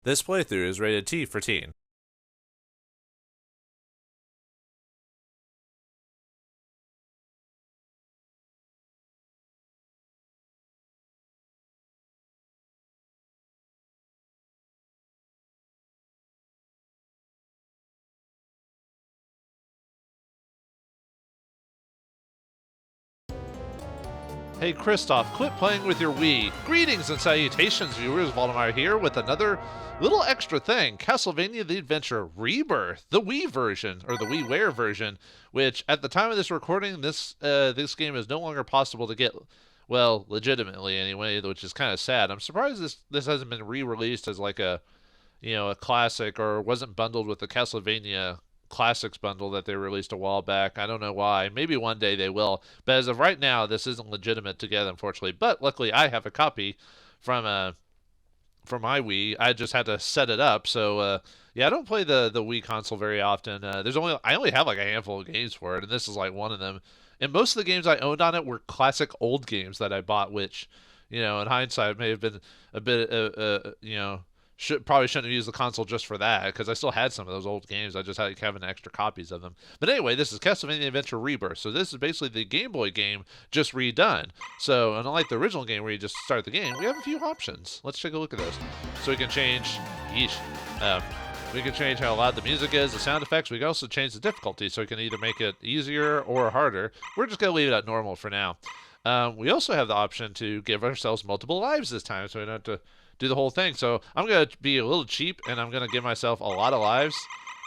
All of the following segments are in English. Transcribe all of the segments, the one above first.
This playthrough is rated T for teen. Hey Christoph, quit playing with your Wii. Greetings and salutations, viewers. Vauldemare here with another little extra thing. Castlevania The Adventure ReBirth, the Wii version, or the WiiWare version, which at the time of this recording, this game is no longer possible to get, well, legitimately anyway, which is kind of sad. I'm surprised this hasn't been re-released as like a, a classic, or wasn't bundled with the Castlevania Classics bundle that they released a while back. I don't know why. Maybe one day they will. But as of right now, this isn't legitimate to get, unfortunately. But luckily, I have a copy from my Wii. I just had to set it up. So yeah, I don't play the Wii console very often. I only have like a handful of games for it, and this is like one of them. And most of the games I owned on it were classic old games that I bought, which, in hindsight may have been a bit probably shouldn't have used the console just for that, because I still had some of those old games. I just had like having extra copies of them. But anyway, this is Castlevania Adventure ReBirth. So this is basically the Game Boy game just redone. So unlike the original game where you just start the game, we have a few options. Let's take a look at those. So we can change, we can change how loud the music is, the sound effects. We can also change the difficulty, so we can either make it easier or harder. We're just gonna leave it at normal for now. We also have the option to give ourselves multiple lives this time, so we don't have to do the whole thing. So I'm going to be a little cheap, and I'm going to give myself a lot of lives,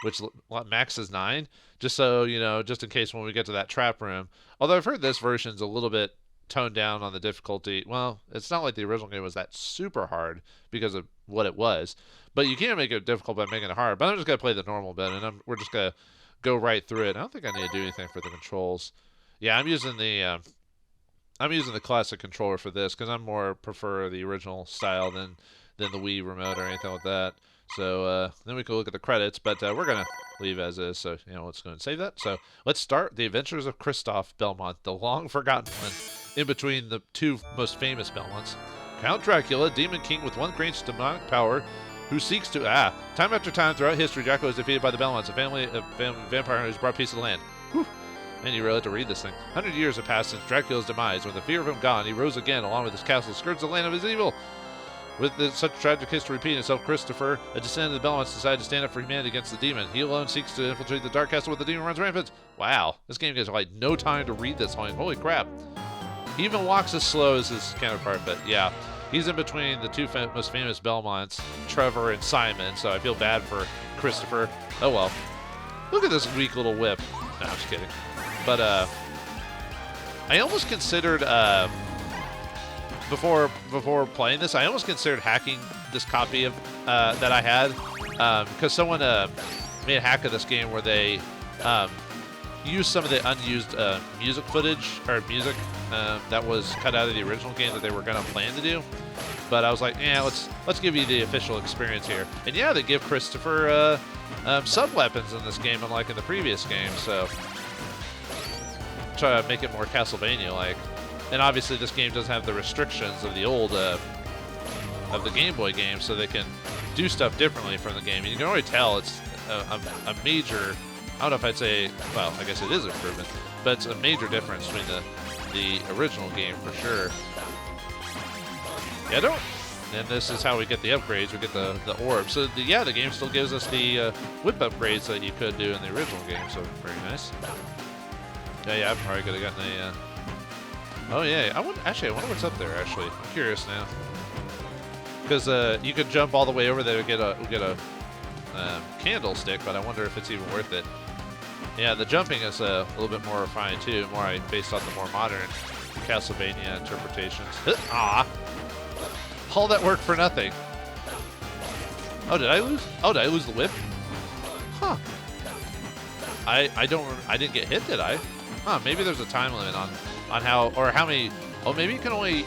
which max is 9, just so, just in case when we get to that trap room. Although I've heard this version's a little bit toned down on the difficulty. Well, it's not like the original game was that super hard because of what it was, but you can make it difficult by making it hard. But I'm just going to play the normal bit, and we're just going to go right through it. I don't think I need to do anything for the controls. Yeah, I'm using the classic controller for this because I more prefer the original style than the Wii remote or anything like that. So then we can look at the credits, but we're going to leave as is. So, let's go and save that. So let's start The Adventures of Christopher Belmont, the long-forgotten one, in between the two most famous Belmonts. Count Dracula, demon king with one great demonic power, who seeks to, time after time throughout history, Dracula is defeated by the Belmonts, a family of vampire who's brought peace to the land. Whew. Man, you really have to read this thing. 100 years have passed since Dracula's demise. When the fear of him gone, he rose again, along with his castle, skirts the land of his evil. With such tragic history repeating itself, Christopher, a descendant of the Belmonts, decided to stand up for humanity against the demon. He alone seeks to infiltrate the dark castle where the demon runs rampant. Wow, this game gives like no time to read this thing. Holy crap. He even walks as slow as his counterpart, but yeah. He's in between the two most famous Belmonts, Trevor and Simon, so I feel bad for Christopher. Oh well. Look at this weak little whip. No, I'm just kidding. But I almost considered before playing this, I almost considered hacking this copy of that I had, because someone made a hack of this game where they used some of the unused music footage or music that was cut out of the original game that they were gonna plan to do. But I was like, yeah, let's give you the official experience here. And yeah, they give Christopher sub weapons in this game, unlike in the previous game. So try to make it more Castlevania-like. And obviously this game doesn't have the restrictions of the old of the Game Boy game, so they can do stuff differently from the game. And you can already tell it's a major, I don't know if I'd say, well, I guess it is an improvement, but it's a major difference between the original game for sure. Yeah, and this is how we get the upgrades. We get the orb. So the game still gives us the whip upgrades that you could do in the original game, so very nice. Yeah, I probably could have gotten a... Oh, yeah. I wonder what's up there, actually. I'm curious now. Because you could jump all the way over there to get a candlestick, but I wonder if it's even worth it. Yeah, the jumping is a little bit more refined, too, based on the more modern Castlevania interpretations. Ah! All that work for nothing. Oh, did I lose? Oh, did I lose the whip? Huh. I didn't get hit, did I? Huh, maybe there's a time limit on how many... Oh, maybe you can only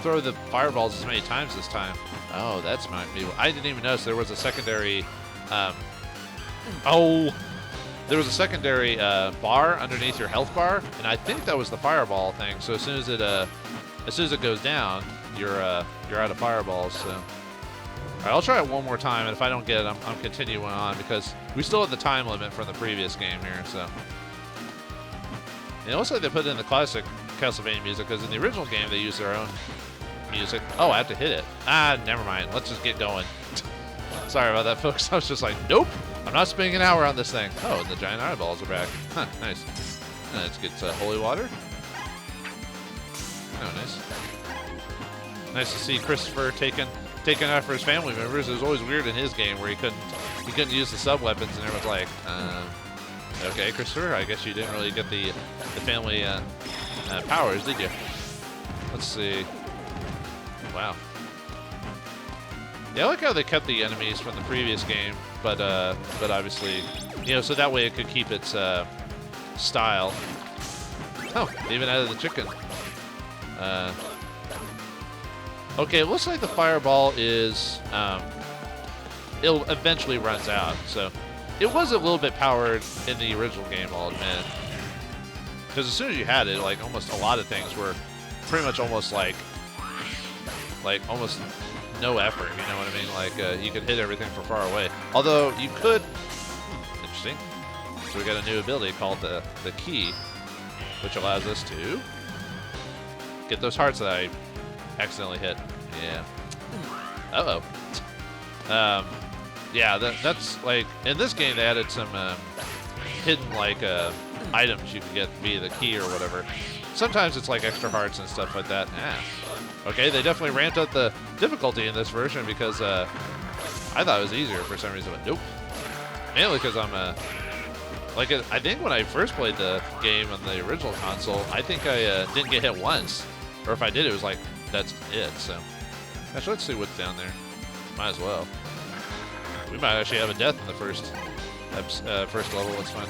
throw the fireballs as many times this time. Oh, that's might be... I didn't even notice there was a secondary... there was a secondary bar underneath your health bar, and I think that was the fireball thing. So as soon as it goes down, you're out of fireballs. So Alright, I'll try it one more time, and if I don't get it, I'm continuing on, because we still have the time limit from the previous game here, so. And it looks like they put in the classic Castlevania music, because in the original game they used their own music. Oh, I have to hit it. Ah, never mind. Let's just get going. Sorry about that, folks. I was just like, nope, I'm not spending an hour on this thing. Oh, and the giant eyeballs are back. Huh, nice. Let's get holy water. Oh, nice. Nice to see Christopher taking after his family members. It was always weird in his game where he couldn't use the sub weapons, and everyone's like, okay, Christopher, I guess you didn't really get the family powers, did you? Let's see. Wow. Yeah, I like how they kept the enemies from the previous game, but obviously, you know, so that way it could keep its style. Oh, they even added the chicken. Okay, it looks like the fireball is, it'll eventually runs out, so it was a little bit powered in the original game, I'll admit. Because as soon as you had it, like, almost a lot of things were pretty much almost like almost no effort, you know what I mean? Like, you could hit everything from far away. Although, you could, interesting. So we got a new ability called the key, which allows us to get those hearts that I accidentally hit. Yeah. Uh-oh. Yeah, that's like, in this game they added some hidden, like, items you can get via the key or whatever. Sometimes it's like extra hearts and stuff like that. Okay, they definitely ramped up the difficulty in this version because I thought it was easier for some reason, but nope. Mainly because I'm like, I think when I first played the game on the original console, I think I didn't get hit once. Or if I did, it was like, that's it, so. Actually, let's see what's down there. Might as well. We might actually have a death in the first level, that's fine.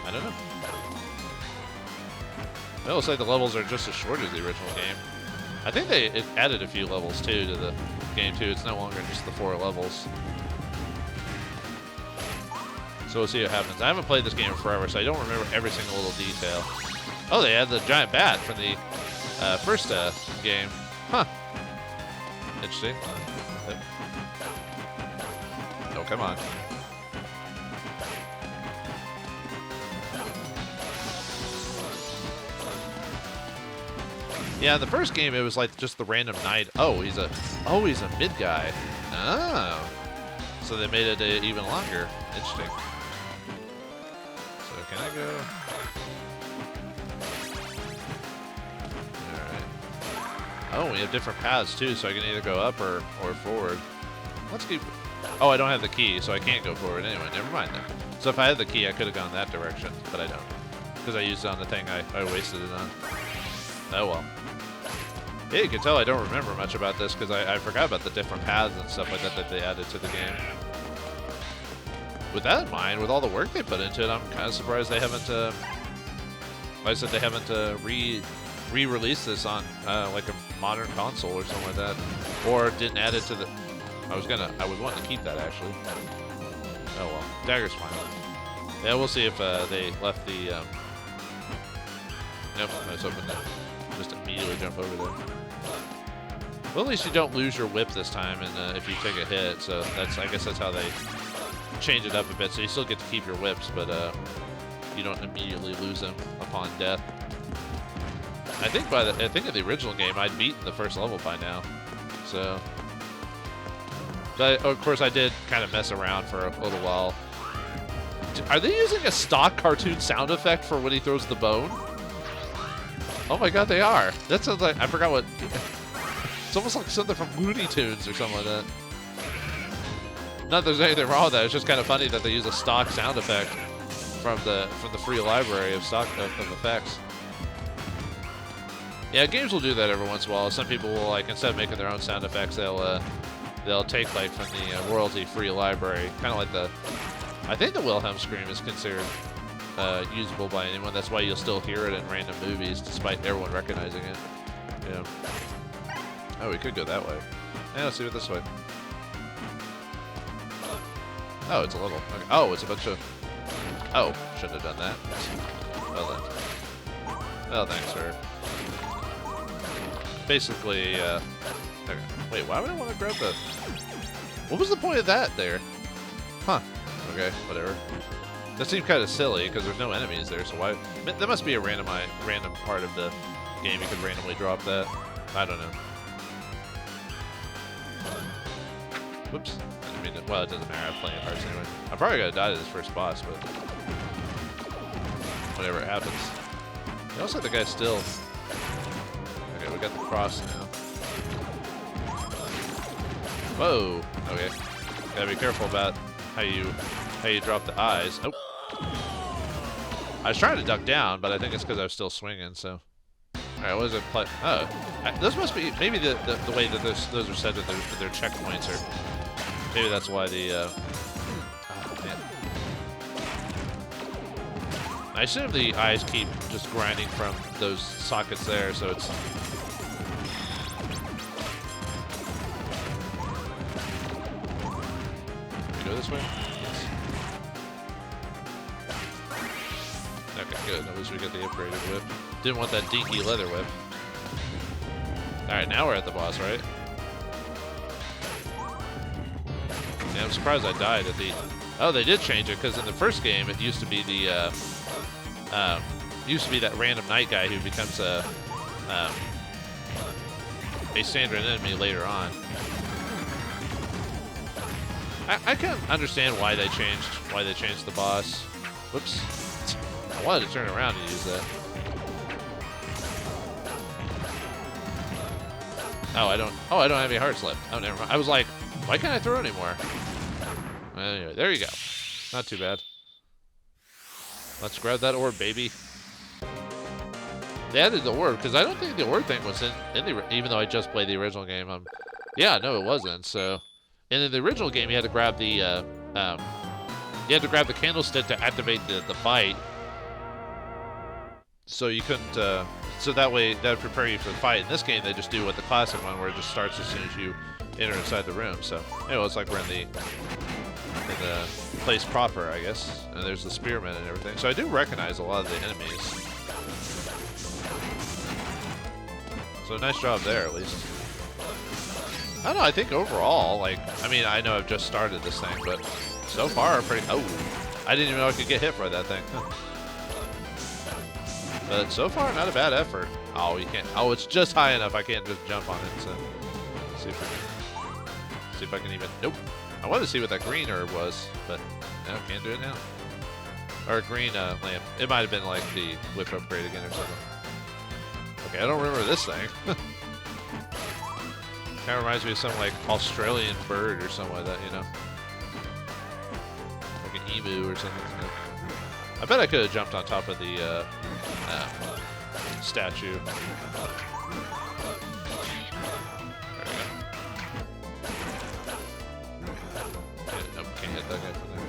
I don't know. It looks like the levels are just as short as the original game. I think it added a few levels, too, to the game, too. It's no longer just the 4 levels. So we'll see what happens. I haven't played this game in forever, so I don't remember every single little detail. Oh, they had the giant bat from the first game. Huh. Interesting. Oh, come on. Yeah, in the first game it was like just the random knight. Oh, he's a mid guy. Oh. So they made it even longer. Interesting. So can I go? Alright. Oh, we have different paths too, so I can either go up or forward. Let's keep. Oh, I don't have the key, so I can't go forward anyway. Never mind then. So if I had the key, I could have gone that direction, but I don't. Because I used it on the thing I wasted it on. Oh well. Yeah, you can tell I don't remember much about this because I forgot about the different paths and stuff like that they added to the game. With that in mind, with all the work they put into it, I'm kind of surprised they haven't, like I said, they haven't re-released this on like a modern console or something like that, or didn't add it to the. I was wanting to keep that actually. Oh well, dagger's fine. Yeah, we'll see if they left the. Nope, I was hoping to just immediately jump over there. Well, at least you don't lose your whip this time, and if you take a hit, so I guess that's how they change it up a bit. So you still get to keep your whips, but you don't immediately lose them upon death. I think in the original game, I'd beaten the first level by now. So, but of course, I did kind of mess around for a little while. Are they using a stock cartoon sound effect for when he throws the bone? Oh my god, they are. That sounds like, I forgot what. It's almost like something from Looney Tunes or something like that. Not that there's anything wrong with that. It's just kind of funny that they use a stock sound effect from the free library of stock of effects. Yeah, games will do that every once in a while. Some people will, like, instead of making their own sound effects, they'll take like from the royalty-free library. Kind of like I think the Wilhelm scream is considered usable by anyone. That's why you'll still hear it in random movies, despite everyone recognizing it. Yeah. Oh, we could go that way. Yeah, let's do it this way. Oh, it's a level. Okay. Oh, it's a bunch of. Oh, shouldn't have done that. Well then. Well, thanks, sir. Basically, okay. Wait, why would I want to grab the? What was the point of that there? Huh. Okay, whatever. That seemed kind of silly because there's no enemies there, so why? That must be a random part of the game. You could randomly drop that. I don't know. Whoops. I didn't mean to, well, it doesn't matter. I have plenty of hearts anyway. I'm probably gonna die to this first boss, but whatever happens. It looks like the guy's still. Okay, we got the cross now. Whoa. Okay. Gotta be careful about how you drop the eyes. Oh. I was trying to duck down, but I think it's because I was still swinging. So. All right. What is it? Oh. Those must be maybe the way that those are set that their checkpoints are. Maybe that's why the. Oh, man. I assume the eyes keep just grinding from those sockets there, so it's. Go this way? Yes. Okay, good. At least we got the upgraded whip. Didn't want that dinky leather whip. Alright, now we're at the boss, right? Yeah, I'm surprised I died at the... Oh, they did change it, because in the first game, it used to be the, that random knight guy who becomes a standard enemy later on. I can understand why they changed the boss. Whoops. I wanted to turn around and use that. Oh, I don't have any hearts left. Oh, never mind. I was like, why can't I throw anymore? Anyway, there you go. Not too bad. Let's grab that orb, baby. They added the orb, because I don't think the orb thing was in the, even though I just played the original game. Yeah, no, it wasn't, so... And in the original game, you had to grab the candlestick to activate the fight. So you couldn't. So that way, that would prepare you for the fight. In this game, they just do what the classic one, where it just starts as soon as you enter inside the room. So anyway, it's like we're in the place proper, I guess. And there's the spearmen and everything. So I do recognize a lot of the enemies. So nice job there, at least. I don't know, I think overall, like, I mean, I know I've just started this thing, but so far, pretty... Oh, I didn't even know I could get hit by that thing. But so far, not a bad effort. Oh, you can't... Oh, it's just high enough, I can't just jump on it, so... See if I can even... Nope. I wanted to see what that green herb was, but no, can't do it now. Or green lamp. It might have been like the whip upgrade again or something. Okay, I don't remember this thing. Kind of reminds me of some like Australian bird or something like that, you know? Like an emu or something. I bet I could have jumped on top of the statue. There we go. Nope, can't hit that guy from there.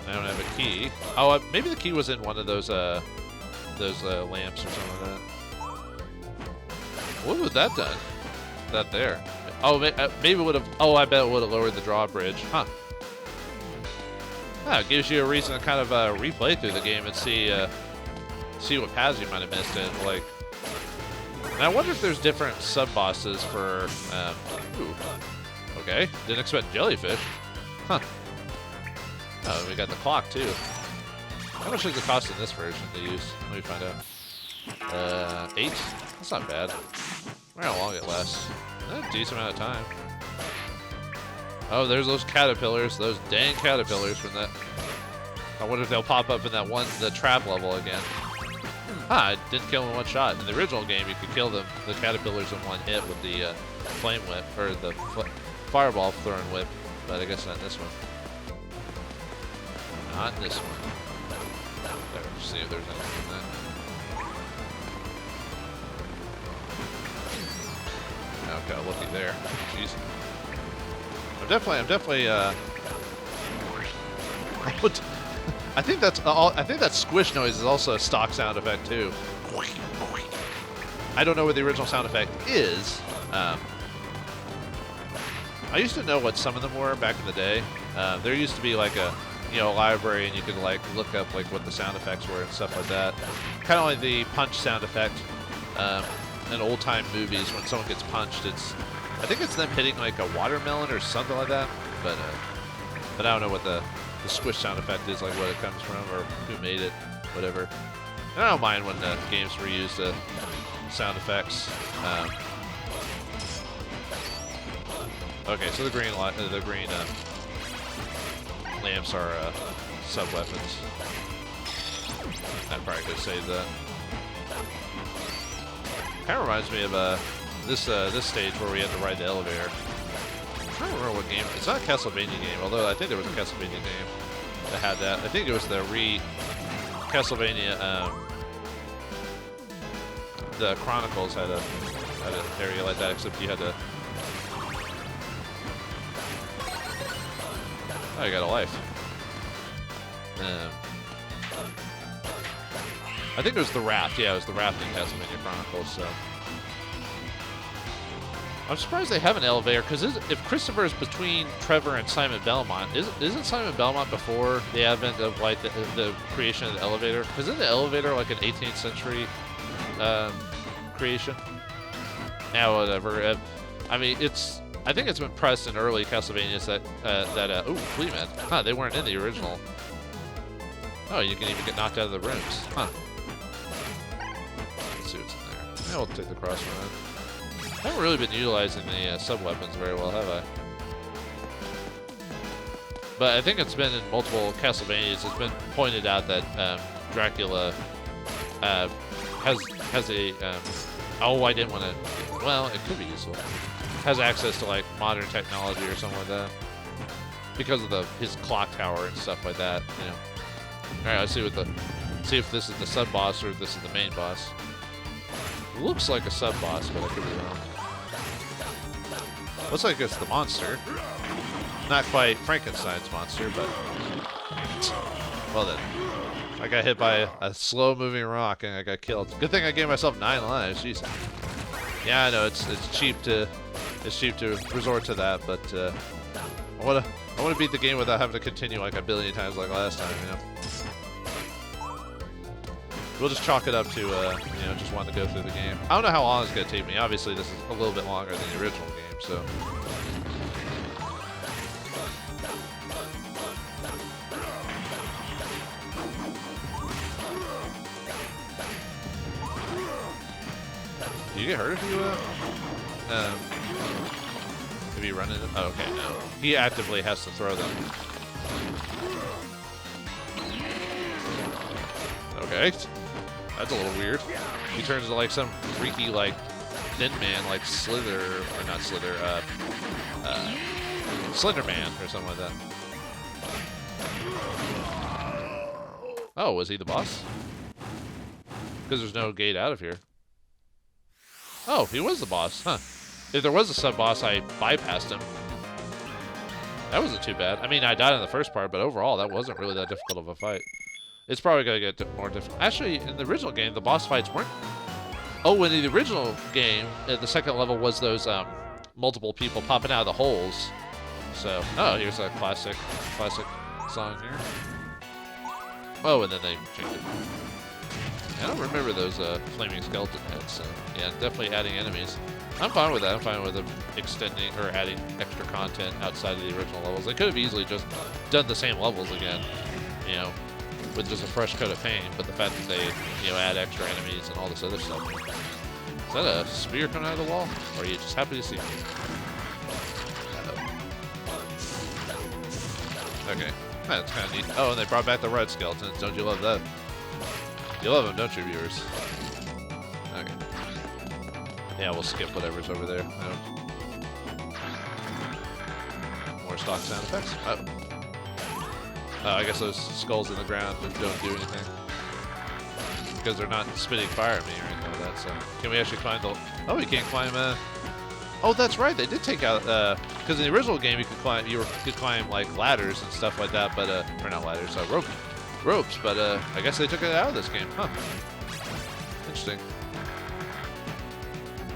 I don't have a key. Oh, maybe the key was in one of those lamps or something like that. What would that done? That there. Oh, maybe it would have... Oh, I bet it would have lowered the drawbridge. Huh. Yeah, it gives you a reason to kind of replay through the game and see what paths you might have missed in. Like, and I wonder if there's different sub-bosses for... ooh. Okay. Didn't expect jellyfish. Huh. Oh, we got the clock, too. How much does it cost in this version to use? Let me find out. 8? That's not bad. I wonder how long it lasts. A decent amount of time. Oh, there's those caterpillars. Those dang caterpillars from that. I wonder if they'll pop up in that one, the trap level again. I didn't kill them in one shot. In the original game, you could kill them, the caterpillars in one hit with the flame whip, or the fireball throwing whip. But I guess not in this one. Not in this one. There, see if there's anything in that. Okay, looky there. Jeez. I'm definitely. I think that's all. I think that squish noise is also a stock sound effect too. I don't know what the original sound effect is. I used to know what some of them were back in the day. There used to be like a library, and you could like look up like what the sound effects were and stuff like that. Kind of like the punch sound effect. In old-time movies, when someone gets punched, it's I think it's them hitting like a watermelon or something like that. But I don't know what the squish sound effect is, like what it comes from or who made it, whatever. And I don't mind when the games reuse the sound effects. Okay, so the green lamps are sub weapons. I probably could save that. Kind of reminds me of this stage where we had to ride the elevator. I'm trying to remember what game. It's not a Castlevania game, although I think there was a Castlevania game that had that. I think it was the Castlevania. The Chronicles had an area like that, except you had to. Oh, you got a life. I think it was the raft. Yeah, it was the raft in Castlevania Chronicles. So I'm surprised they have an elevator, because if Christopher is between Trevor and Simon Belmont, isn't Simon Belmont before the advent of like the creation of the elevator? Because isn't the elevator like an 18th century creation? Now, whatever. I mean, I think it's been pressed in early Castlevanias that ooh, Fleamen. Huh, they weren't in the original. Oh, you can even get knocked out of the rooms. Huh. Let's see what's in there. Yeah, we'll take the cross run. I haven't really been utilizing the sub-weapons very well, have I? But I think it's been in multiple Castlevanias. It's been pointed out that Dracula has a... oh, I didn't want to... Well, it could be useful. Has access to, like, modern technology or something like that. Because of his clock tower and stuff like that, you know. Alright, let's see if this is the sub-boss or if this is the main boss. It looks like a sub-boss, but I could be wrong. Looks like it's the monster. Not quite Frankenstein's monster, but... Well then. I got hit by a slow-moving rock and I got killed. Good thing I gave myself 9 lives. Jeez. Yeah, I know it's cheap to resort to that, but I wanna beat the game without having to continue like a billion times like last time, you know. We'll just chalk it up to you know, just wanting to go through the game. I don't know how long it's gonna take me. Obviously, this is a little bit longer than the original game, so. Do you get hurt if you run into... Oh, okay, no. He actively has to throw them. Okay. That's a little weird. He turns into like some freaky, like, thin man, like Slither, or not Slither, Slender Man, or something like that. Oh, was he the boss? Because there's no gate out of here. Oh, he was the boss, huh? If there was a sub-boss, I bypassed him. That wasn't too bad. I mean, I died in the first part, but overall, that wasn't really that difficult of a fight. It's probably going to get more difficult. Actually, in the original game, the boss fights weren't... Oh, in the original game, the second level was those multiple people popping out of the holes. So, oh, here's a classic song here. Oh, and then they changed it. I don't remember those flaming skeleton heads, so yeah, definitely adding enemies. I'm fine with that. I'm fine with them extending or adding extra content outside of the original levels. They could have easily just done the same levels again, you know, with just a fresh coat of paint, but the fact that they, you know, add extra enemies and all this other stuff. Is that a spear coming out of the wall? Or are you just happy to see me? Okay, that's kind of neat. Oh, and they brought back the red skeletons. Don't you love that? You love them, don't you, viewers? Okay. Yeah, we'll skip whatever's over there. More stock sound effects. Oh, I guess those skulls in the ground don't do anything. Because they're not spitting fire at me or anything like that, so... Can we actually climb the... Oh, we can't climb, Oh, that's right, they did take out, because in the original game you could climb, like, ladders and stuff like that, but, or not ladders, ropes, but, I guess they took it out of this game, huh. Interesting.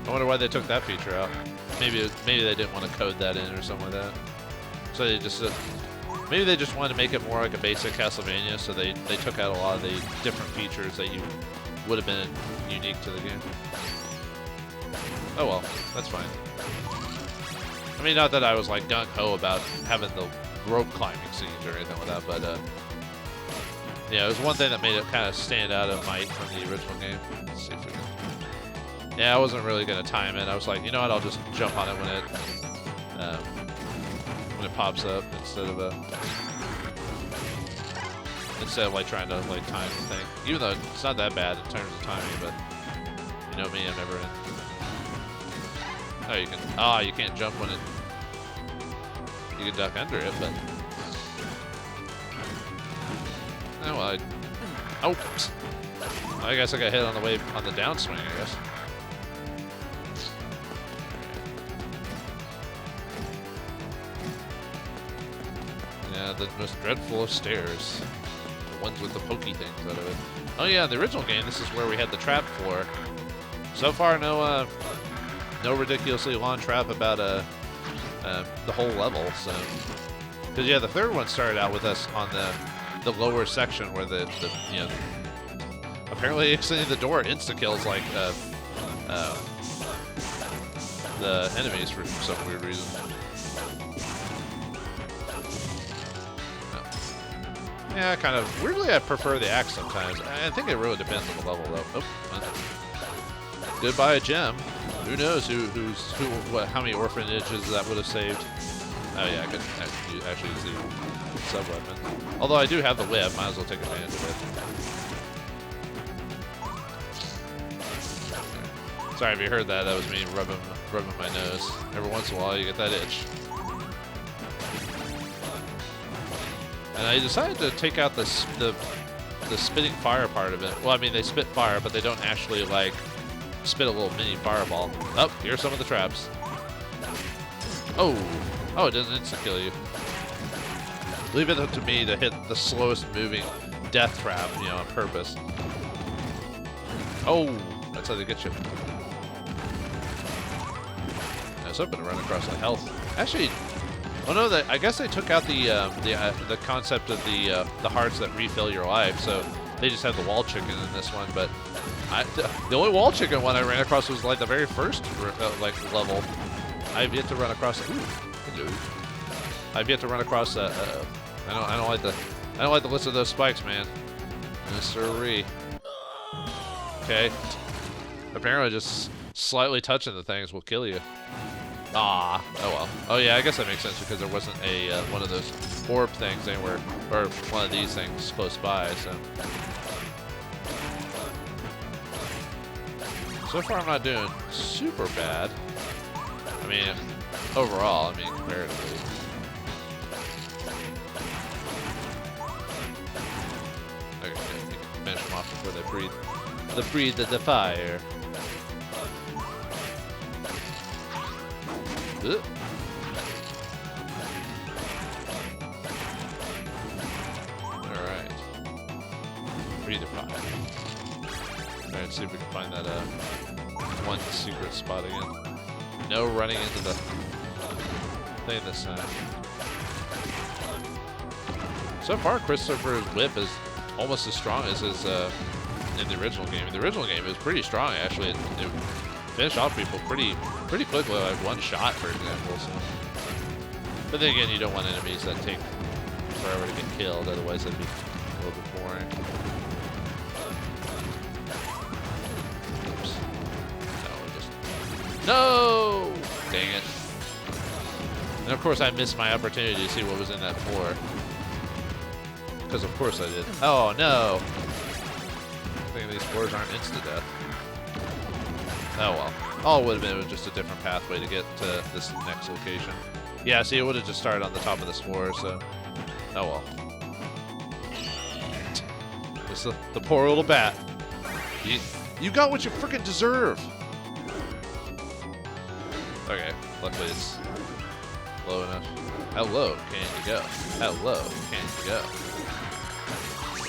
I wonder why they took that feature out. Maybe they didn't want to code that in or something like that. So they just... maybe they just wanted to make it more like a basic Castlevania, so they took out a lot of the different features that you would have been unique to the game. Oh well, that's fine. I mean, not that I was like gung-ho about having the rope climbing scenes or anything like that, but yeah, it was one thing that made it kind of stand out of might from the original game. Let's see if we can... Yeah, I wasn't really going to time it. I was like, you know what, I'll just jump on it when it pops up instead of like trying to like time the thing. Even though it's not that bad in terms of timing, but you know me, I'm never in. Oh, you can. Ah, you can't jump when it. You can duck under it, but. Oh well. Oops. I guess I got hit on the way on the downswing. I guess. Yeah, the most dreadful of stairs. The ones with the pokey things out of it. Oh yeah, the original game. This is where we had the trap floor. So far, no ridiculously long trap about the whole level. So, because yeah, the third one started out with us on the lower section where the you know apparently exiting the door insta kills like the enemies for some weird reason. Yeah, kind of weirdly I prefer the axe sometimes. I think it really depends on the level though. Oh, goodbye gem. Who knows how many orphanages that would have saved. Oh yeah, I could actually use the sub-weapon. Although I do have the whip, might as well take advantage of it. Sorry if you heard that, that was me rubbing my nose. Every once in a while you get that itch. And I decided to take out the spitting fire part of it. Well, I mean, they spit fire, but they don't actually, like, spit a little mini fireball. Oh, here's some of the traps. Oh, it doesn't insta-kill you. Leave it up to me to hit the slowest moving death trap, you know, on purpose. Oh, that's how they get you. I was hoping to run across the health. Actually, oh no, I guess they took out the concept of the hearts that refill your life, so they just have the wall chicken in this one. But the only wall chicken one I ran across was like the very first like level. I've yet to run across. Ooh, hello. I've yet to run across. I don't like the list of those spikes, man. Sirree. Okay. Apparently, just slightly touching the things will kill you. Ah, oh well. Oh yeah, I guess that makes sense because there wasn't a one of those orb things anywhere, or one of these things close by. So far I'm not doing super bad. I mean, overall, I mean comparatively. Okay, you can finish them off before they breathe the fire. Alright. Breathe the fire. Alright, see if we can find that one secret spot again. No running into the thing this time. So far, Christopher's whip is almost as strong as his in the original game. In the original game, it was pretty strong actually. It finished off people pretty quickly, like one shot, for example. So. But then again, you don't want enemies that take forever to get killed, otherwise that'd be a little bit boring. Oops. No! Dang it. And of course I missed my opportunity to see what was in that floor. Because of course I did. Oh no! I think these floors aren't insta-death. Oh well. All it would have been was just a different pathway to get to this next location. Yeah, see, it would have just started on the top of this floor, so... Oh well. It's the poor little bat. You got what you freaking deserve! Okay, luckily it's low enough. How low can you go? How low can you go?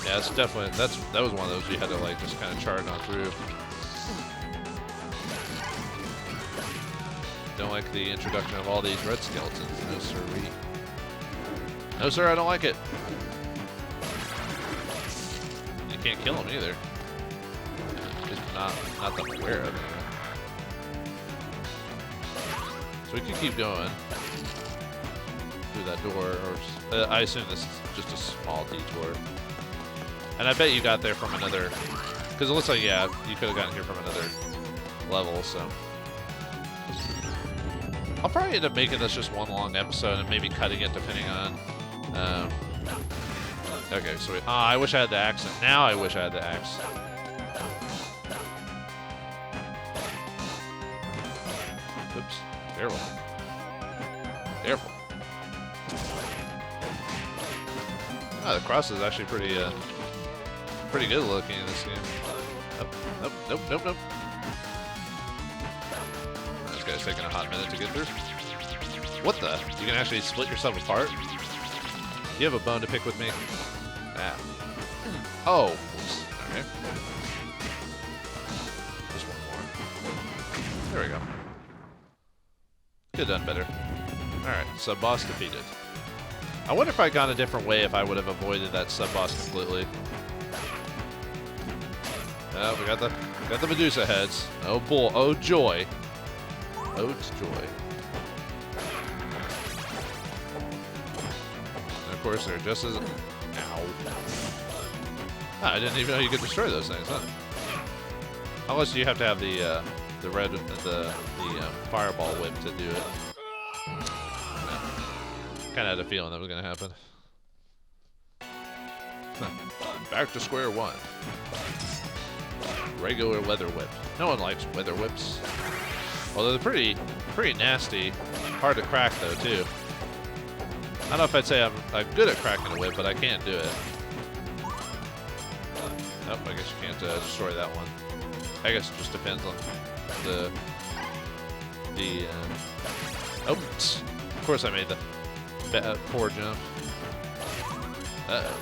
Yeah, it's definitely... That was one of those you had to, like, just kind of charge on through. Don't like the introduction of all these red skeletons. No sirree. No sir, I don't like it. You can't kill them either. Just not that I'm aware of anyway. So we can keep going. through that door, or I assume this is just a small detour. And I bet you got there from another, because it looks like, yeah, you could have gotten here from another level, so. I'll probably end up making this just one long episode and maybe cutting it depending on, okay, so I wish I had the axe. Now I wish I had the axe. Oops, careful. Careful. Ah, the cross is actually pretty good looking in this game. Nope, nope, nope, nope. This guy's taking a hot minute to get through. What the? You can actually split yourself apart? Do you have a bone to pick with me? Ah. Oh. Oops. Okay. Just one more. There we go. Could have done better. Alright, sub-boss defeated. I wonder if I'd gone a different way if I would have avoided that sub-boss completely. Oh, we got the Medusa heads. Oh boy, oh joy. Oh joy. And of course they're just as... Ow. Ah, I didn't even know you could destroy those things, huh? Unless you have to have the red, the fireball whip to do it. Kind of had a feeling that was going to happen. Back to square one. Regular leather whip. No one likes weather whips. Although they're pretty nasty. Hard to crack though too. I don't know if I'd say I'm good at cracking a whip, but I can do it. Nope, I guess you can't destroy that one. I guess it just depends on the oh, of course I made the poor jump. Uh-oh.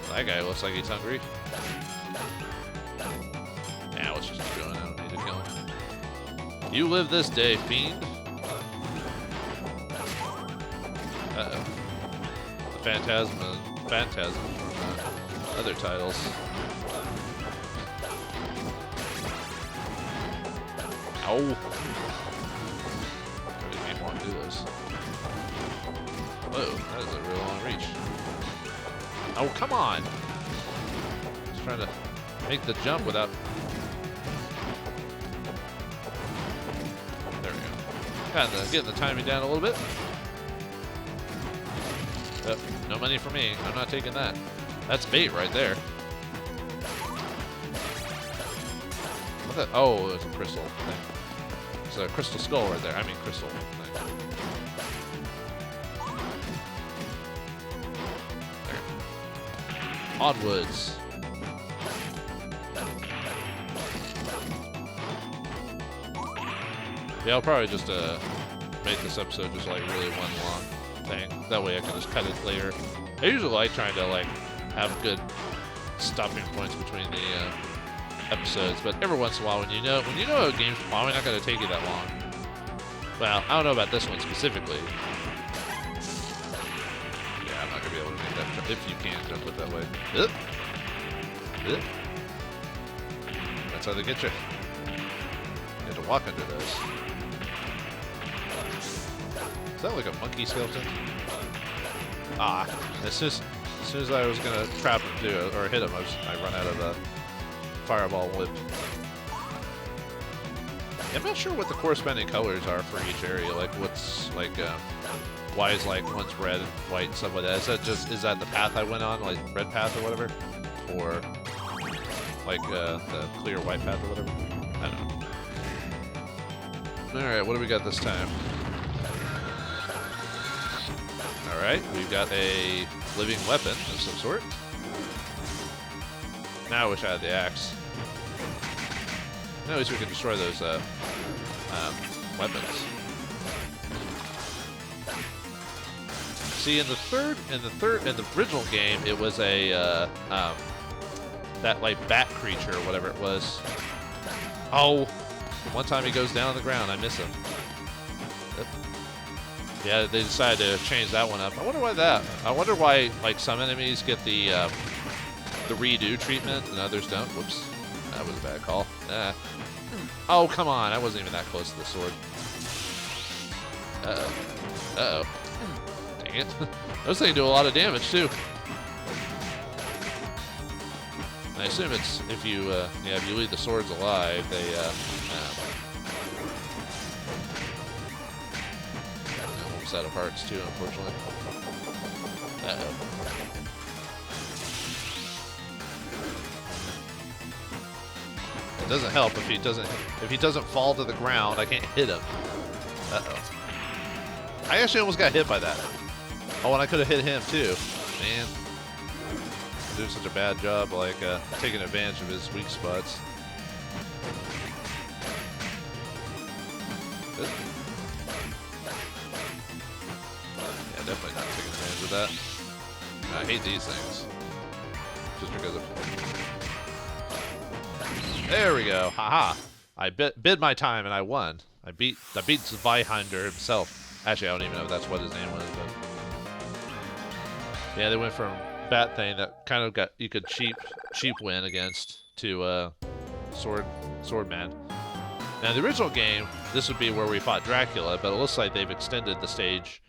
That guy looks like he's hungry. Nah, let's just keep going. I don't need to kill him. You live this day, fiend. Uh-oh. The phantasm from other titles. Ow. I didn't even want to do this. Whoa, that is a real long reach. Oh, come on! Just trying to make the jump without... There we go. Kind of getting the timing down a little bit. Oh, no money for me. I'm not taking that. That's bait right there. What the? Oh, it's a crystal thing. It's a crystal skull right there. I mean crystal thing. Onwards. Yeah, I'll probably just make this episode just like really one long thing. That way I can just cut it later. I usually like trying to like have good stopping points between the episodes, but every once in a while when you know a game's probably not going to take you that long. Well, I don't know about this one specifically. I'm not gonna be able to make that jump if you can jump it that way. That's how they get you. You have to walk under those. Is that like a monkey skeleton? Ah, as soon as I was gonna trap him too, or hit him, I run out of the fireball whip. I'm not sure what the corresponding colors are for each area. Like what's like. Why is like one's red and white and stuff like that? Is that the path I went on, like red path or whatever, or like the clear white path or whatever? I don't know. All right, what do we got this time? All right, we've got a living weapon of some sort. Now I wish I had the axe. At least we can destroy those weapons. See, in the original game, it was a that like bat creature or whatever it was. Oh, one time he goes down on the ground, I miss him. Yep. Yeah, they decided to change that one up. I wonder why that. I wonder why like some enemies get the redo treatment and others don't. Whoops, that was a bad call. Oh, come on, I wasn't even that close to the sword. Uh-oh. Uh-oh. Dang it. Those things do a lot of damage, too. I assume it's if you, if you leave the swords alive, they, almost out of hearts, too, unfortunately. Uh-oh. It doesn't help if he doesn't fall to the ground. I can't hit him. Uh-oh. I actually almost got hit by that. Oh, and I could have hit him too. Man, I'm doing such a bad job, like taking advantage of his weak spots. Good. Yeah, definitely not taking advantage of that. I hate these things. Just because of. There we go. Haha. I bid my time and I won. I beat Zweihander himself. Actually, I don't even know if that's what his name was, but yeah, they went from bat thing that kind of got you could cheap win against to swordman. Now, in the original game, this would be where we fought Dracula, but it looks like they've extended the stage